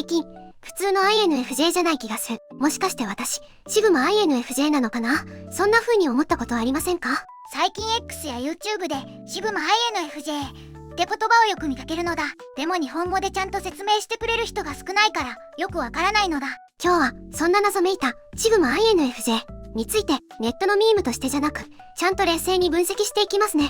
最近、普通の INFJ じゃない気がする。もしかして私、シグマ INFJ なのかな？そんな風に思ったことありませんか？最近 X や YouTube でシグマ INFJ って言葉をよく見かけるのだ。でも日本語でちゃんと説明してくれる人が少ないからよくわからないのだ。今日はそんな謎めいたシグマ INFJ についてネットのミームとしてじゃなく、ちゃんと冷静に分析していきますね。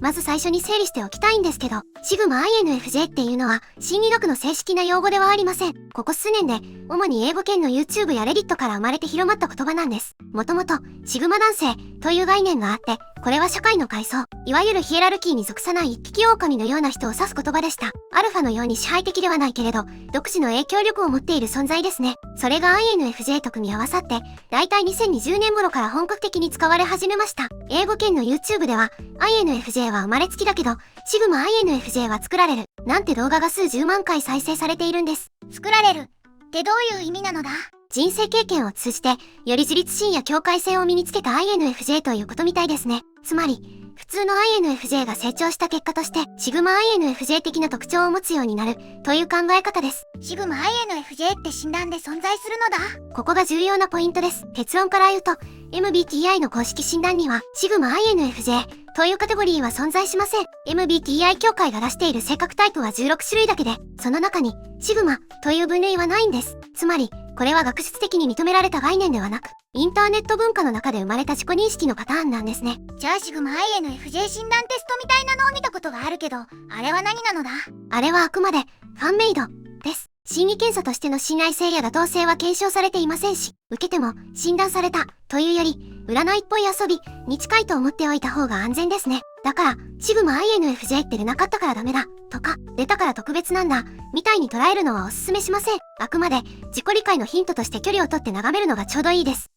まず最初に整理しておきたいんですけど、シグマ INFJ っていうのは心理学の正式な用語ではありません。ここ数年で主に英語圏の YouTube や Reddit から生まれて広まった言葉なんです。もともとシグマ男性という概念があって、これは社会の階層、いわゆるヒエラルキーに属さない一匹狼のような人を指す言葉でした。アルファのように支配的ではないけれど、独自の影響力を持っている存在ですね。それが INFJ と組み合わさって、だいたい2020年頃から本格的に使われ始めました。英語圏の YouTube では、INFJ は生まれつきだけど、シグマ INFJ は作られる。なんて動画が数十万回再生されているんです。作られるってどういう意味なのだ？人生経験を通じて、より自立心や境界線を身につけた INFJ ということみたいですね。つまり、普通の INFJ が成長した結果として、シグマ INFJ 的な特徴を持つようになる、という考え方です。シグマ INFJ って診断で存在するのだ。ここが重要なポイントです。結論から言うと、MBTI の公式診断には、シグマ INFJ というカテゴリーは存在しません。MBTI 協会が出している性格タイプは16種類だけで、その中に、シグマという分類はないんです。つまり、これは学術的に認められた概念ではなく、インターネット文化の中で生まれた自己認識のパターンなんですね。じゃあシグマ INFJ 診断テストみたいなのを見たことがあるけど、あれは何なのだ？あれはあくまで、ファンメイドです。心理検査としての信頼性や妥当性は検証されていませんし、受けても診断されたというより、占いっぽい遊びに近いと思っておいた方が安全ですね。だから、シグマ INFJ って出なかったからダメだとか、出たから特別なんだみたいに捉えるのはおすすめしません。あくまで自己理解のヒントとして距離をとって眺めるのがちょうどいいです。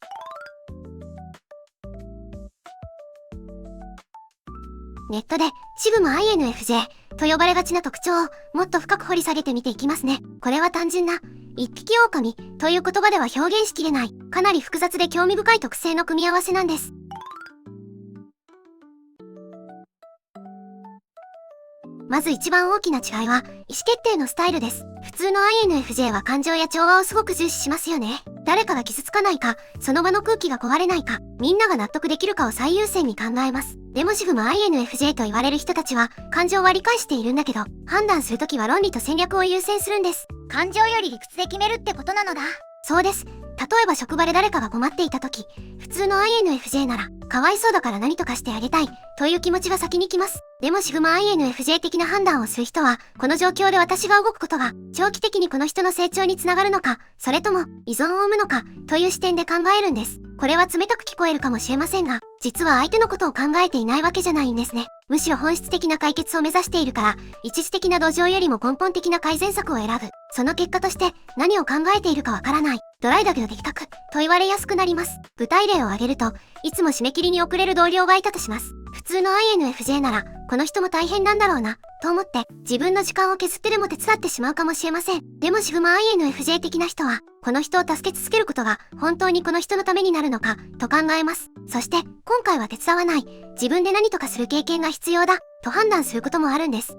ネットでシグマ INFJ と呼ばれがちな特徴をもっと深く掘り下げてみていきますね。これは単純な一匹狼という言葉では表現しきれない、かなり複雑で興味深い特性の組み合わせなんです。まず一番大きな違いは意思決定のスタイルです。普通の INFJ は感情や調和をすごく重視しますよね。誰かが傷つかないか、その場の空気が壊れないか、みんなが納得できるかを最優先に考えます。でもシグマ INFJ と言われる人たちは感情は理解しているんだけど、判断するときは論理と戦略を優先するんです。感情より理屈で決めるってことなのだ。そうです。例えば職場で誰かが困っていたとき、普通の INFJ なら、かわいそうだから何とかしてあげたいという気持ちが先に来ます。でもシグマ INFJ 的な判断をする人は、この状況で私が動くことが長期的にこの人の成長につながるのか、それとも依存を生むのかという視点で考えるんです。これは冷たく聞こえるかもしれませんが、実は相手のことを考えていないわけじゃないんですね。むしろ本質的な解決を目指しているから、一時的な土壌よりも根本的な改善策を選ぶ。その結果として何を考えているかわからない。ドライだけど的確と言われやすくなります。具体例を挙げると、いつも締め切りに遅れる同僚がいたとします。普通の INFJ なら、この人も大変なんだろうな、と思って自分の時間を削ってでも手伝ってしまうかもしれません。でもシグマ INFJ 的な人は、この人を助け続けることが本当にこの人のためになるのか、と考えます。そして、今回は手伝わない、自分で何とかする経験が必要だ、と判断することもあるんです。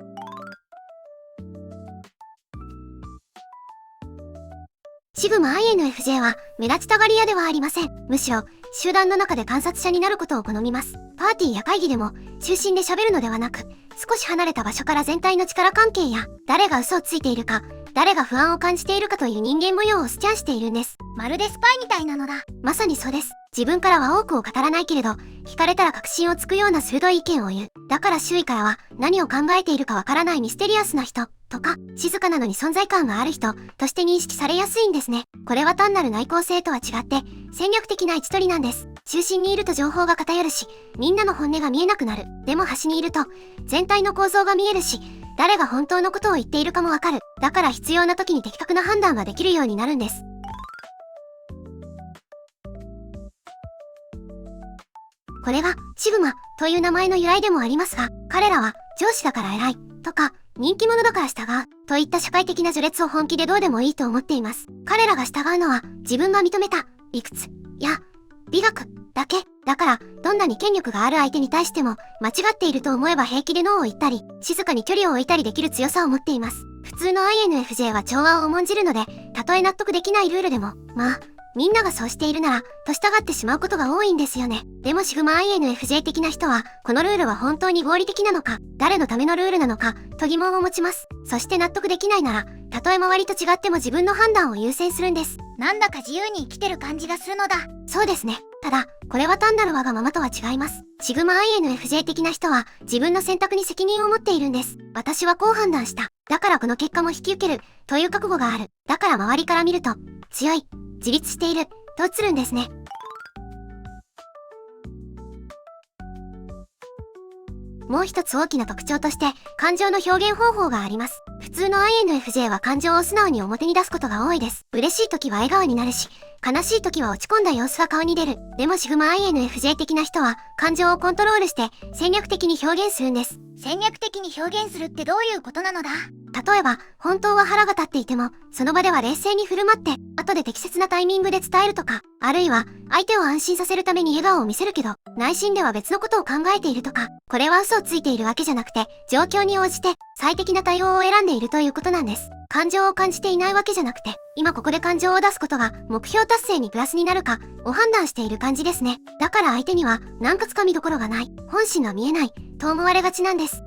シグマ INFJ は目立ちたがり屋ではありません。むしろ、集団の中で観察者になることを好みます。パーティーや会議でも、中心で喋るのではなく、少し離れた場所から全体の力関係や、誰が嘘をついているか、誰が不安を感じているかという人間模様をスキャンしているんです。まるでスパイみたいなのだ。まさにそうです。自分からは多くを語らないけれど、聞かれたら確信をつくような鋭い意見を言う。だから周囲からは、何を考えているかわからないミステリアスな人、とか、静かなのに存在感がある人、として認識されやすいんですね。これは単なる内向性とは違って、戦略的な位置取りなんです。中心にいると情報が偏るし、みんなの本音が見えなくなる。でも端にいると、全体の構造が見えるし、誰が本当のことを言っているかもわかる。だから必要な時に的確な判断ができるようになるんです。これがシグマという名前の由来でもありますが、彼らは上司だから偉いとか人気者だから従うといった社会的な序列を本気でどうでもいいと思っています。彼らが従うのは自分が認めた理屈や美学だけだから、どんなに権力がある相手に対しても、間違っていると思えば平気でノーを言ったり、静かに距離を置いたりできる強さを持っています。普通の INFJ は調和を重んじるので、たとえ納得できないルールでも、まあ、みんながそうしているなら、と従ってしまうことが多いんですよね。でもシグマ INFJ 的な人は、このルールは本当に合理的なのか、誰のためのルールなのか、と疑問を持ちます。そして納得できないなら、たとえ周りと違っても自分の判断を優先するんです。なんだか自由に生きてる感じがするのだ。そうですね。ただ、これは単なるわがままとは違います。シグマ INFJ 的な人は、自分の選択に責任を持っているんです。私はこう判断した。だからこの結果も引き受ける、という覚悟がある。だから周りから見ると、強い、自立している、と映るんですね。もう一つ大きな特徴として、感情の表現方法があります。普通の INFJ は感情を素直に表に出すことが多いです。嬉しい時は笑顔になるし、悲しい時は落ち込んだ様子が顔に出る。でもシグマ INFJ 的な人は、感情をコントロールして戦略的に表現するんです。戦略的に表現するってどういうことなのだ？例えば、本当は腹が立っていても、その場では冷静に振る舞って、後で適切なタイミングで伝えるとか、あるいは、相手を安心させるために笑顔を見せるけど、内心では別のことを考えているとか、これは嘘をついているわけじゃなくて、状況に応じて、最適な対応を選んでいるということなんです。感情を感じていないわけじゃなくて、今ここで感情を出すことが、目標達成にプラスになるか、を判断している感じですね。だから相手には、なんかつかみどころがない、本心は見えない、と思われがちなんです。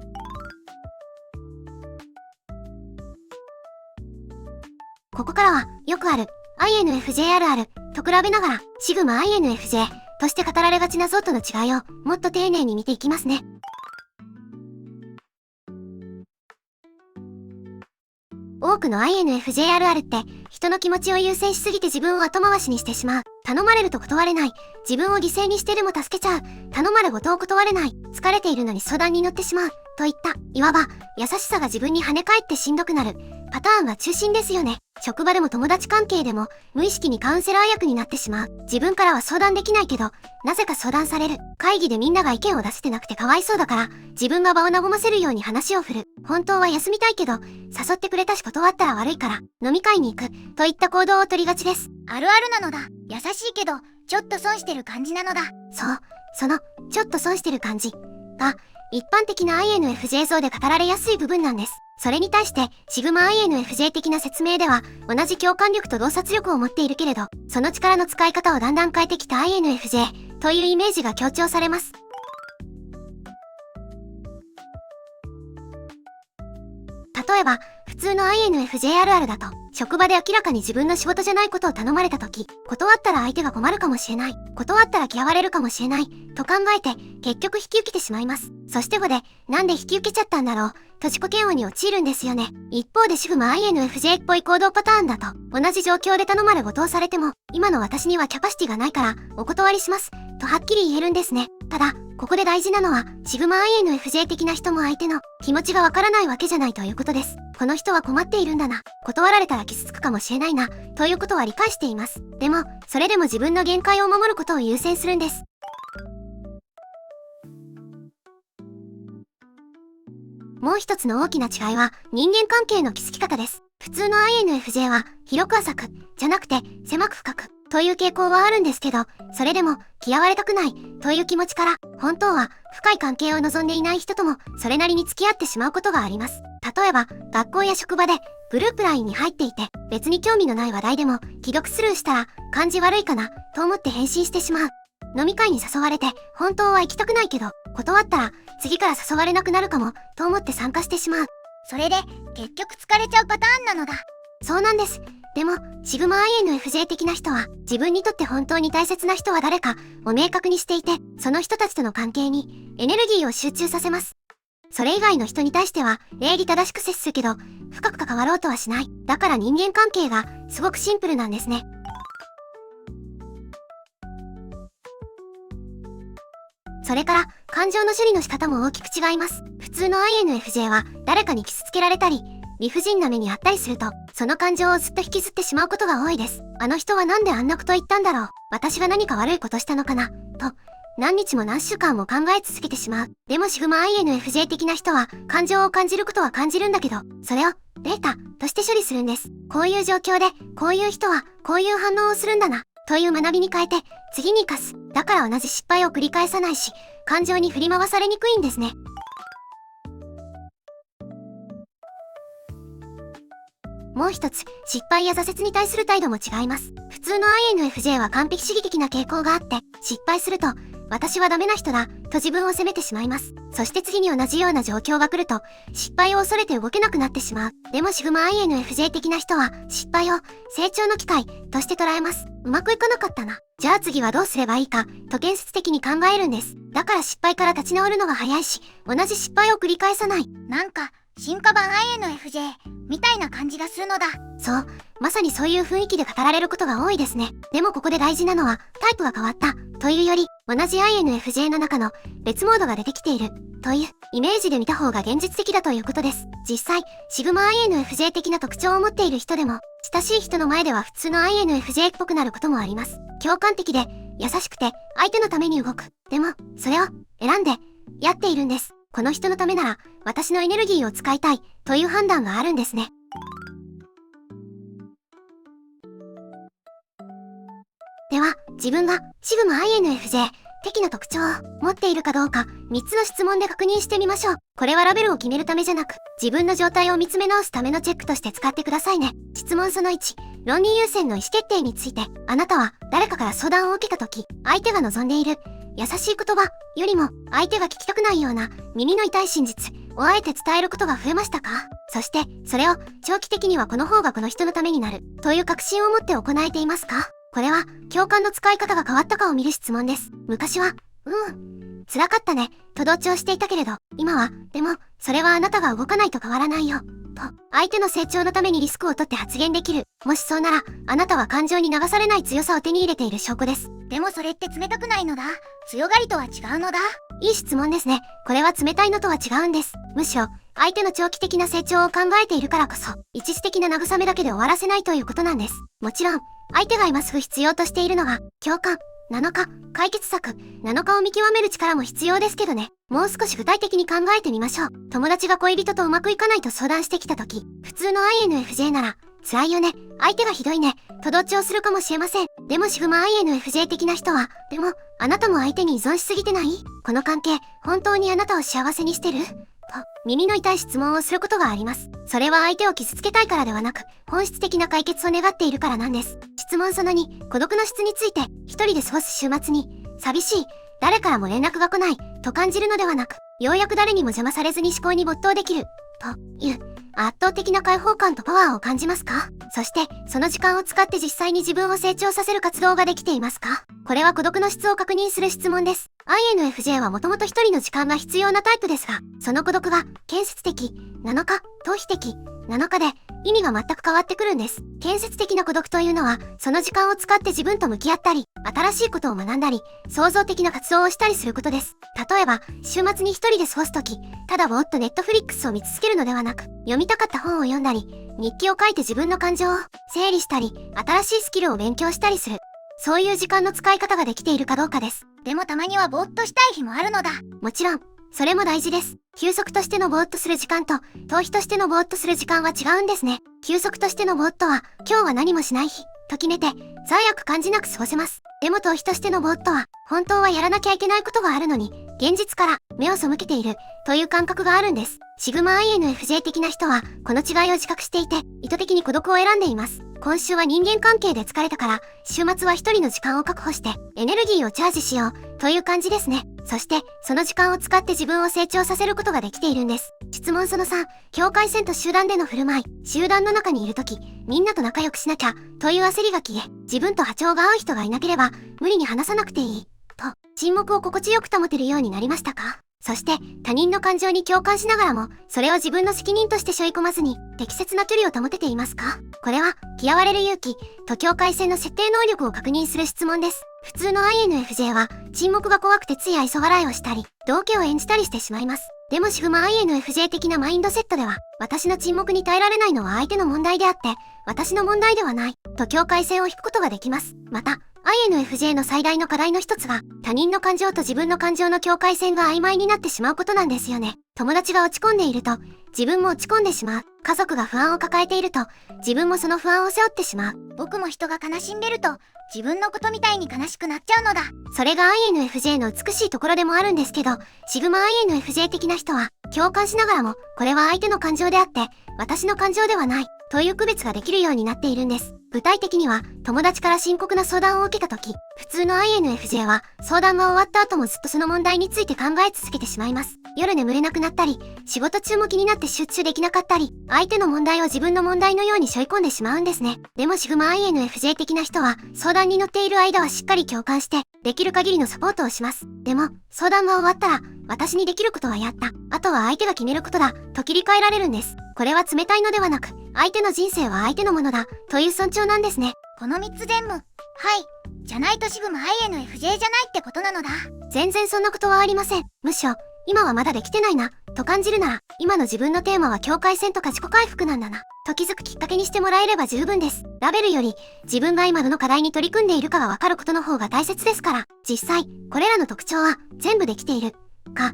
ここからは、よくある、INFJ あるある、と比べながら、シグマ INFJ として語られがちな像との違いを、もっと丁寧に見ていきますね。多くの INFJ あるあるって、人の気持ちを優先しすぎて自分を後回しにしてしまう。頼まれると断れない。自分を犠牲にしてでも助けちゃう。頼まれごとを断れない。疲れているのに相談に乗ってしまう。といった、いわば、優しさが自分に跳ね返ってしんどくなる。パターンが中心ですよね。職場でも友達関係でも、無意識にカウンセラー役になってしまう。自分からは相談できないけど、なぜか相談される。会議でみんなが意見を出せてなくてかわいそうだから、自分が場を和ませるように話を振る。本当は休みたいけど、誘ってくれたし断ったら悪いから、飲み会に行く。といった行動を取りがちです。あるあるなのだ。優しいけど、ちょっと損してる感じなのだ。そう、その、ちょっと損してる感じが、一般的な INFJ 像で語られやすい部分なんです。それに対して、シグマ INFJ 的な説明では、同じ共感力と洞察力を持っているけれど、その力の使い方をだんだん変えてきた INFJ というイメージが強調されます。例えば、普通の INFJ あるあるだと、職場で明らかに自分の仕事じゃないことを頼まれたとき、断ったら相手が困るかもしれない、断ったら嫌われるかもしれない、と考えて、結局引き受けてしまいます。そして後で、なんで引き受けちゃったんだろう、と自己嫌悪に陥るんですよね。一方でシグマ INFJ っぽい行動パターンだと、同じ状況で頼まれごとをされても、今の私にはキャパシティがないから、お断りします、とはっきり言えるんですね。ただ、ここで大事なのは、シグマ INFJ 的な人も相手の気持ちがわからないわけじゃないということです。この人は困っているんだな。断られたら傷つくかもしれないな。ということは理解しています。でも、それでも自分の限界を守ることを優先するんです。もう一つの大きな違いは、人間関係の築き方です。普通の INFJ は、広く浅く、じゃなくて、狭く深く、という傾向はあるんですけど、それでも、嫌われたくない、という気持ちから、本当は、深い関係を望んでいない人とも、それなりに付き合ってしまうことがあります。例えば、学校や職場で、グループ LINE に入っていて、別に興味のない話題でも、既読スルーしたら、感じ悪いかな、と思って返信してしまう。飲み会に誘われて、本当は行きたくないけど、断ったら、次から誘われなくなるかも、と思って参加してしまう。それで、結局疲れちゃうパターンなのだ。そうなんです。でも、シグマ INFJ 的な人は、自分にとって本当に大切な人は誰かを明確にしていて、その人たちとの関係にエネルギーを集中させます。それ以外の人に対しては、礼儀正しく接するけど、深く関わろうとはしない。だから人間関係が、すごくシンプルなんですね。それから、感情の処理の仕方も大きく違います。普通の INFJ は、誰かに傷つけられたり、理不尽な目にあったりすると、その感情をずっと引きずってしまうことが多いです。あの人はなんであんなこと言ったんだろう。私が何か悪いことしたのかな。と、何日も何週間も考え続けてしまう。でもシグマ INFJ 的な人は、感情を感じることは感じるんだけど、それを、データ、として処理するんです。こういう状況で、こういう人は、こういう反応をするんだな。という学びに変えて、次に貸す。だから同じ失敗を繰り返さないし、感情に振り回されにくいんですね。もう一つ、失敗や挫折に対する態度も違います。普通の INFJ は完璧主義的な傾向があって、失敗すると、私はダメな人だ、と自分を責めてしまいます。そして次に同じような状況が来ると、失敗を恐れて動けなくなってしまう。でもシグマ INFJ 的な人は、失敗を成長の機会として捉えます。うまくいかなかったな。じゃあ次はどうすればいいか、と建設的に考えるんです。だから失敗から立ち直るのが早いし、同じ失敗を繰り返さない。なんか進化版 INFJ みたいな感じがするのだ。そう、まさにそういう雰囲気で語られることが多いですね。でもここで大事なのは、タイプが変わったというより、同じ INFJ の中の別モードが出てきているというイメージで見た方が現実的だということです。実際、シグマ INFJ 的な特徴を持っている人でも、親しい人の前では普通の INFJ っぽくなることもあります。共感的で優しくて相手のために動く。でも、それを選んでやっているんです。この人のためなら私のエネルギーを使いたいという判断があるんですね。では、自分がシグマ INFJ 的な特徴を持っているかどうか3つの質問で確認してみましょう。これはラベルを決めるためじゃなく、自分の状態を見つめ直すためのチェックとして使ってくださいね。質問その1、論理優先の意思決定について、あなたは誰かから相談を受けたとき、相手が望んでいる優しい言葉よりも相手が聞きたくないような耳の痛い真実をあえて伝えることが増えましたか？そして、それを長期的にはこの方がこの人のためになるという確信を持って行えていますか？これは共感の使い方が変わったかを見る質問です。昔は、辛かったね、と同調していたけれど、今は、でも、それはあなたが動かないと変わらないよ。と、相手の成長のためにリスクを取って発言できる。もしそうなら、あなたは感情に流されない強さを手に入れている証拠です。でもそれって冷たくないのだ。強がりとは違うのだ。いい質問ですね。これは冷たいのとは違うんです。むしろ、相手の長期的な成長を考えているからこそ、一時的な慰めだけで終わらせないということなんです。もちろん、相手が今すぐ必要としているのは、共感なのか、解決策なのかを見極める力も必要ですけどね。もう少し具体的に考えてみましょう。友達が恋人とうまくいかないと相談してきたとき、普通の INFJ なら、辛いよね、相手がひどいね、と同調するかもしれません。でもシグマ INFJ 的な人は、でも、あなたも相手に依存しすぎてない？この関係、本当にあなたを幸せにしてる？と、耳の痛い質問をすることがあります。それは相手を傷つけたいからではなく、本質的な解決を願っているからなんです。質問その2、孤独の質について、一人で過ごす週末に、寂しい、誰からも連絡が来ない、と感じるのではなく、ようやく誰にも邪魔されずに思考に没頭できる、という圧倒的な解放感とパワーを感じますか？そして、その時間を使って実際に自分を成長させる活動ができていますか？これは孤独の質を確認する質問です。INFJ はもともと一人の時間が必要なタイプですが、その孤独が建設的なのか、逃避的なのかで意味が全く変わってくるんです。建設的な孤独というのは、その時間を使って自分と向き合ったり、新しいことを学んだり、創造的な活動をしたりすることです。例えば、週末に一人で過ごすとき、ただぼーっとネットフリックスを見続けるのではなく、読みたかった本を読んだり、日記を書いて自分の感情を整理したり、新しいスキルを勉強したりする。そういう時間の使い方ができているかどうかです。でもたまにはぼーっとしたい日もあるのだ。もちろん、それも大事です。休息としてのぼーっとする時間と、逃避としてのぼーっとする時間は違うんですね。休息としてのぼーっとは、今日は何もしない日、と決めて、罪悪感じなく過ごせます。でも逃避としてのぼーっとは、本当はやらなきゃいけないことがあるのに、現実から目を背けている、という感覚があるんです。シグマ INFJ 的な人は、この違いを自覚していて、意図的に孤独を選んでいます。今週は人間関係で疲れたから、週末は一人の時間を確保して、エネルギーをチャージしよう、という感じですね。そして、その時間を使って自分を成長させることができているんです。質問その3、境界線と集団での振る舞い。集団の中にいるとき、みんなと仲良くしなきゃ、という焦りが消え、自分と波長が合う人がいなければ、無理に話さなくていい。と、沈黙を心地よく保てるようになりましたか？そして、他人の感情に共感しながらも、それを自分の責任として背負い込まずに、適切な距離を保てていますか？これは、嫌われる勇気と境界線の設定能力を確認する質問です。普通の INFJ は、沈黙が怖くてつい愛想笑いをしたり、道化を演じたりしてしまいます。でもシグマ INFJ 的なマインドセットでは、私の沈黙に耐えられないのは相手の問題であって、私の問題ではない、と境界線を引くことができます。また、INFJ の最大の課題の一つが、他人の感情と自分の感情の境界線が曖昧になってしまうことなんですよね。友達が落ち込んでいると、自分も落ち込んでしまう。家族が不安を抱えていると、自分もその不安を背負ってしまう。僕も人が悲しんでると自分のことみたいに悲しくなっちゃうのだ。それが INFJ の美しいところでもあるんですけど、シグマ INFJ 的な人は共感しながらも、これは相手の感情であって私の感情ではないという区別ができるようになっているんです。具体的には、友達から深刻な相談を受けた時、普通の INFJ は相談が終わった後もずっとその問題について考え続けてしまいます。夜眠れなくなったり、仕事中も気になって集中できなかったり、相手の問題を自分の問題のように背負い込んでしまうんですね。でもシグマ INFJ 的な人は、相談に乗っている間はしっかり共感して、できる限りのサポートをします。でも、相談が終わったら、私にできることはやった。あとは相手が決めることだ、と切り替えられるんです。これは冷たいのではなく、相手の人生は相手のものだ、という尊重なんですね。この3つ全部、はい。じゃないとシグマ INFJ じゃないってことなのだ。全然そんなことはありません。むしろ、今はまだできてないな、と感じるなら、今の自分のテーマは境界線とか自己回復なんだな、と気づくきっかけにしてもらえれば十分です。ラベルより、自分が今どの課題に取り組んでいるかがわかることの方が大切ですから、実際、これらの特徴は、全部できている、か、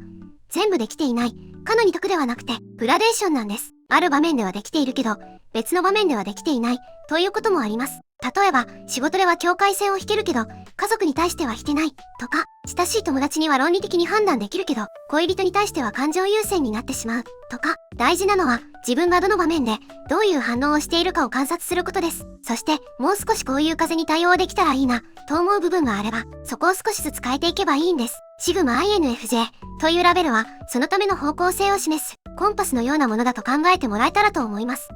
全部できていない、かの2択ではなくて、グラデーションなんです。ある場面ではできているけど、別の場面ではできていない、ということもあります。例えば、仕事では境界線を引けるけど、家族に対しては引けない、とか、親しい友達には論理的に判断できるけど、恋人に対しては感情優先になってしまう、とか、大事なのは、自分がどの場面で、どういう反応をしているかを観察することです。そして、もう少しこういう風に対応できたらいいな、と思う部分があれば、そこを少しずつ変えていけばいいんです。シグマ INFJ というラベルは、そのための方向性を示す、コンパスのようなものだと考えてもらえたらと思います。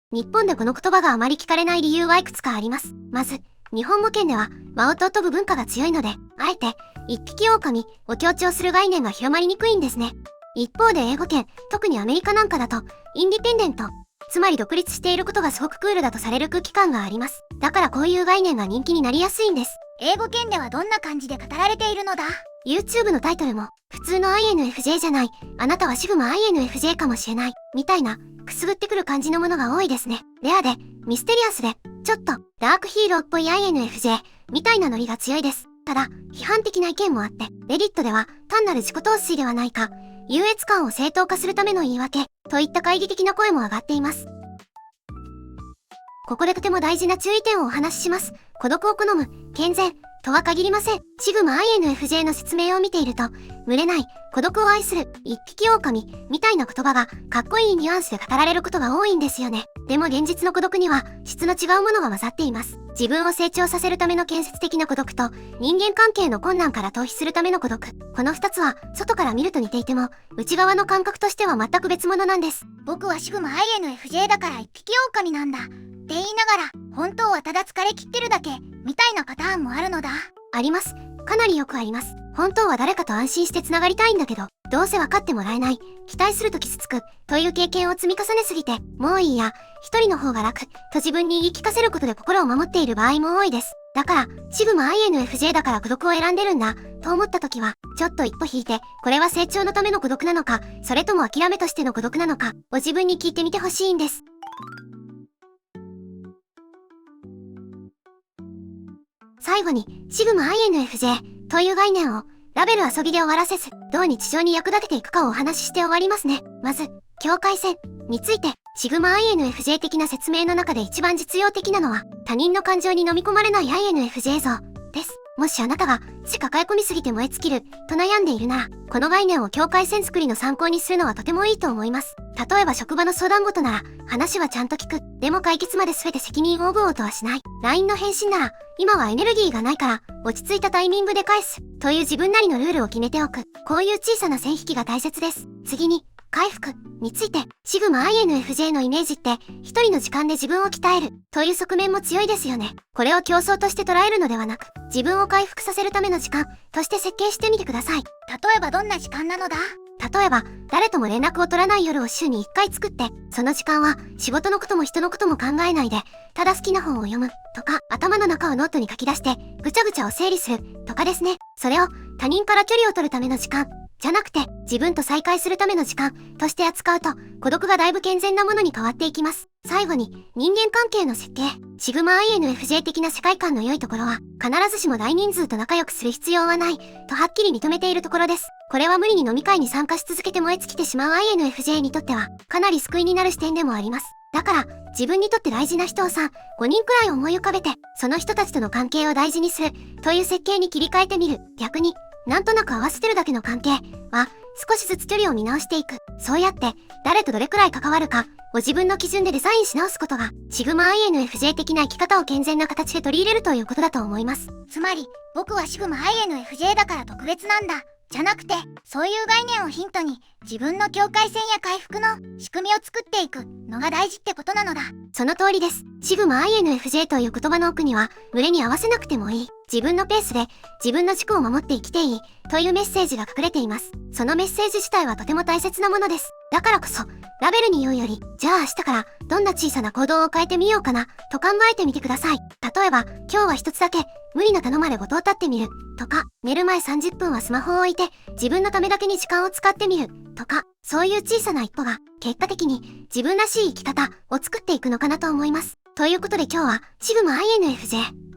日本でこの言葉があまり聞かれない理由はいくつかあります。まず、日本語圏では間をと飛ぶ文化が強いので、あえて一匹狼を強調する概念が広まりにくいんですね。一方で英語圏、特にアメリカなんかだと、インディペンデント、つまり独立していることがすごくクールだとされる空気感があります。だからこういう概念が人気になりやすいんです。英語圏ではどんな感じで語られているのだ？ YouTube のタイトルも、普通の INFJ じゃない、あなたはシグマ INFJ かもしれない、みたいな、くすぐってくる感じのものが多いですね。レアで、ミステリアスで、ちょっと、ダークヒーローっぽい INFJ、みたいなノリが強いです。ただ、批判的な意見もあって、レディットでは、単なる自己陶酔ではないか、優越感を正当化するための言い訳、といった懐疑的な声も上がっています。ここでとても大事な注意点をお話しします。孤独を好む、健全、とは限りません。シグマ INFJ の説明を見ていると、群れない、孤独を愛する、一匹狼、みたいな言葉が、かっこいいニュアンスで語られることが多いんですよね。でも現実の孤独には、質の違うものが混ざっています。自分を成長させるための建設的な孤独と、人間関係の困難から逃避するための孤独。この2つは、外から見ると似ていても、内側の感覚としては全く別物なんです。僕はシグマ INFJ だから一匹狼なんだ。って言いながら、本当はただ疲れ切ってるだけ、みたいなパターンもあるのだ。あります。かなりよくあります。本当は誰かと安心して繋がりたいんだけど、どうせ分かってもらえない、期待すると傷つく、という経験を積み重ねすぎて、もういいや、一人の方が楽、と自分に言い聞かせることで心を守っている場合も多いです。だから、シグマ INFJ だから孤独を選んでるんだ、と思った時は、ちょっと一歩引いて、これは成長のための孤独なのか、それとも諦めとしての孤独なのか、を自分に聞いてみてほしいんです。最後に、シグマ INFJ という概念を、ラベル遊びで終わらせず、どう日常に役立てていくかをお話しして終わりますね。まず、境界線について、シグマ INFJ 的な説明の中で一番実用的なのは、他人の感情に飲み込まれない INFJ 像です。もしあなたが、抱え込みすぎて燃え尽きる、と悩んでいるなら、この概念を境界線作りの参考にするのはとてもいいと思います。例えば職場の相談事なら、話はちゃんと聞く。でも解決まで全て責任を負おうとはしない。LINE の返信なら、今はエネルギーがないから、落ち着いたタイミングで返す。という自分なりのルールを決めておく。こういう小さな線引きが大切です。次に、回復について、シグマ INFJ のイメージって、一人の時間で自分を鍛える、という側面も強いですよね。これを競争として捉えるのではなく、自分を回復させるための時間、として設計してみてください。例えばどんな時間なのだ？例えば、誰とも連絡を取らない夜を週に1回作って、その時間は仕事のことも人のことも考えないで、ただ好きな本を読む、とか、頭の中をノートに書き出して、ぐちゃぐちゃを整理する、とかですね。それを他人から距離を取るための時間、じゃなくて、自分と再会するための時間として扱うと、孤独がだいぶ健全なものに変わっていきます。最後に、人間関係の設計。シグマ INFJ 的な世界観の良いところは、必ずしも大人数と仲良くする必要はない、とはっきり認めているところです。これは無理に飲み会に参加し続けて燃え尽きてしまう INFJ にとっては、かなり救いになる視点でもあります。だから、自分にとって大事な人を3、5人くらい思い浮かべて、その人たちとの関係を大事にする、という設計に切り替えてみる。逆に、なんとなく合わせてるだけの関係は、少しずつ距離を見直していく。そうやって、誰とどれくらい関わるか、を自分の基準でデザインし直すことが、シグマ INFJ 的な生き方を健全な形で取り入れるということだと思います。つまり、僕はシグマ INFJ だから特別なんだ。じゃなくて、そういう概念をヒントに、自分の境界線や回復の仕組みを作っていくのが大事ってことなのだ。その通りです。シグマ INFJ という言葉の奥には、群れに合わせなくてもいい。自分のペースで、自分の軸を守って生きていい。というメッセージが隠れています。そのメッセージ自体はとても大切なものです。だからこそ、ラベルに言うより、じゃあ明日からどんな小さな行動を変えてみようかな、と考えてみてください。例えば、今日は一つだけ、無理な頼まれ事を立ってみる、とか、寝る前30分はスマホを置いて、自分のためだけに時間を使ってみる、とか、そういう小さな一歩が、結果的に自分らしい生き方を作っていくのかなと思います。ということで今日は、シグマ INFJ。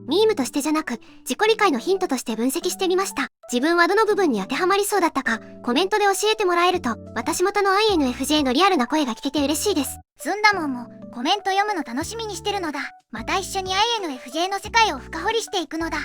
ミームとしてじゃなく、自己理解のヒントとして分析してみました。自分はどの部分に当てはまりそうだったか、コメントで教えてもらえると、私元の INFJ のリアルな声が聞けて嬉しいです。ずんだもんもコメント読むの楽しみにしてるのだ。また一緒に INFJ の世界を深掘りしていくのだ。